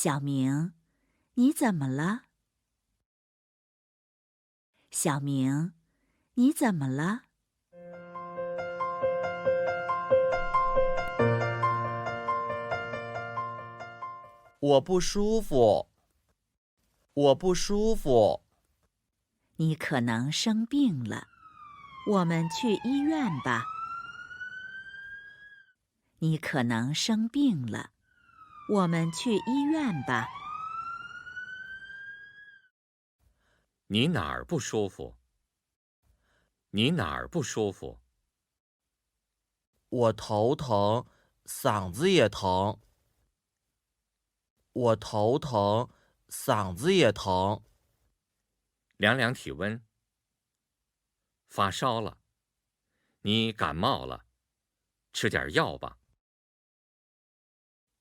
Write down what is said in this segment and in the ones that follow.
小明，你怎么了？小明，你怎么了？我不舒服，我不舒服。你可能生病了，我们去医院吧。你可能生病了，我们去医院吧。你哪儿不舒服？你哪儿不舒服？我头疼，嗓子也疼。我头疼，嗓子也疼。量量体温。发烧了。你感冒了，吃点药吧。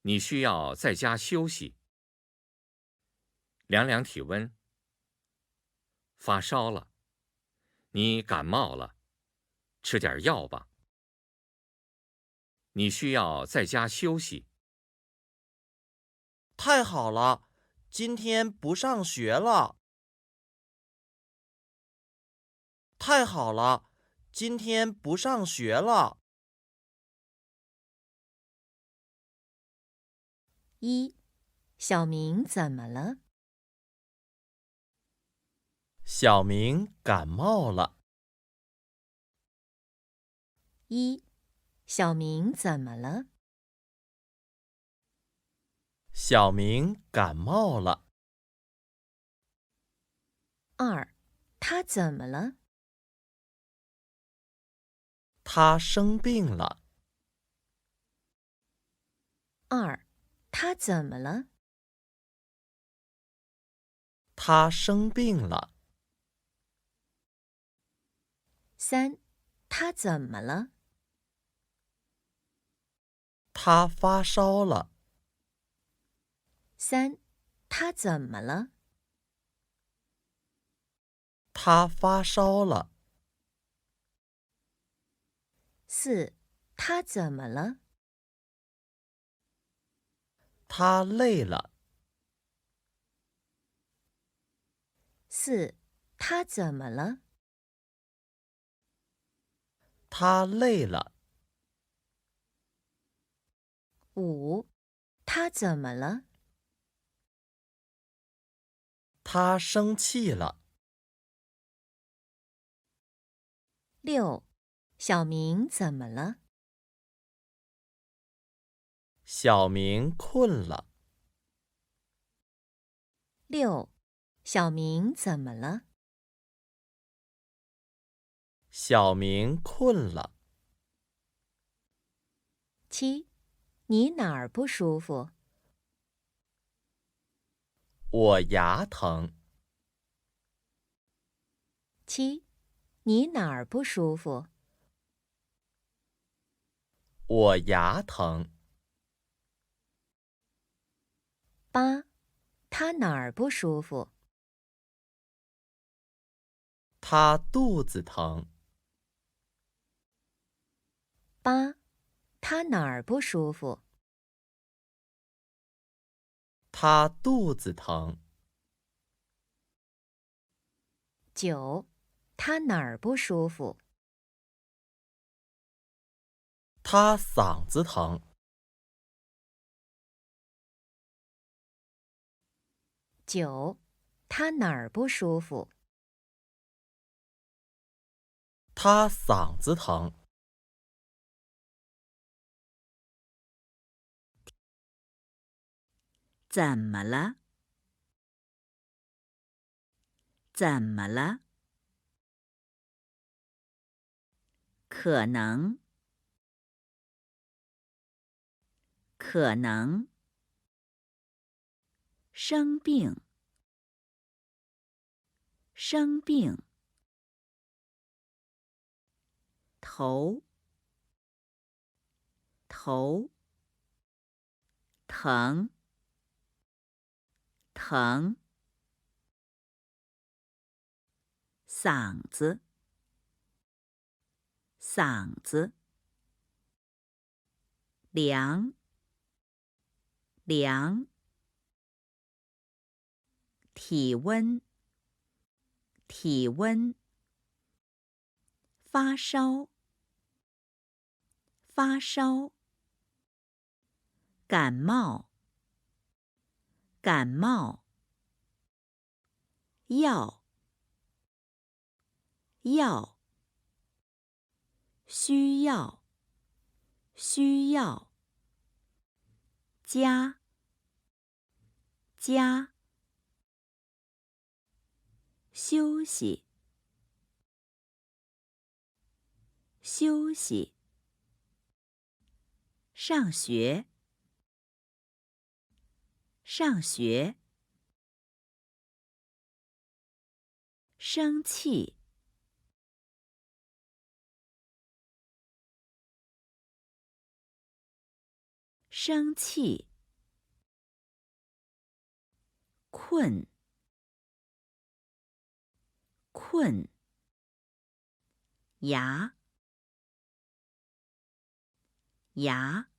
你需要在家休息。量量体温。发烧了。你感冒了，吃点药吧。你需要在家休息。太好了，今天不上学了。太好了，今天不上学了。一，小明怎么了？小明感冒了。一，小明怎么了？小明感冒了。二，他怎么了？他生病了。二，他怎么了？他生病了。三，他怎么了？他发烧了。三，他怎么了？他发烧了。四，他怎么了？他累了。四，他怎么了？他累了。五，他怎么了？他生气了。六，小明怎么了？小明困了。六，小明怎么了？小明困了。七，你哪儿不舒服？我牙疼。七，你哪儿不舒服？我牙疼。八，他哪儿不舒服？他肚子疼。八，他哪儿不舒服？他肚子疼。九，他哪儿不舒服？他嗓子疼。九，他哪儿不舒服？他嗓子疼。怎么了？怎么了？可能，可能。生病，生病。头，头。疼，疼。嗓子，嗓子。凉，凉。体温，体温。发烧，发烧。感冒，感冒。药，药。需要，需要。家，家。休息，休息。上学，上学。生气，生气。困，困。牙，牙。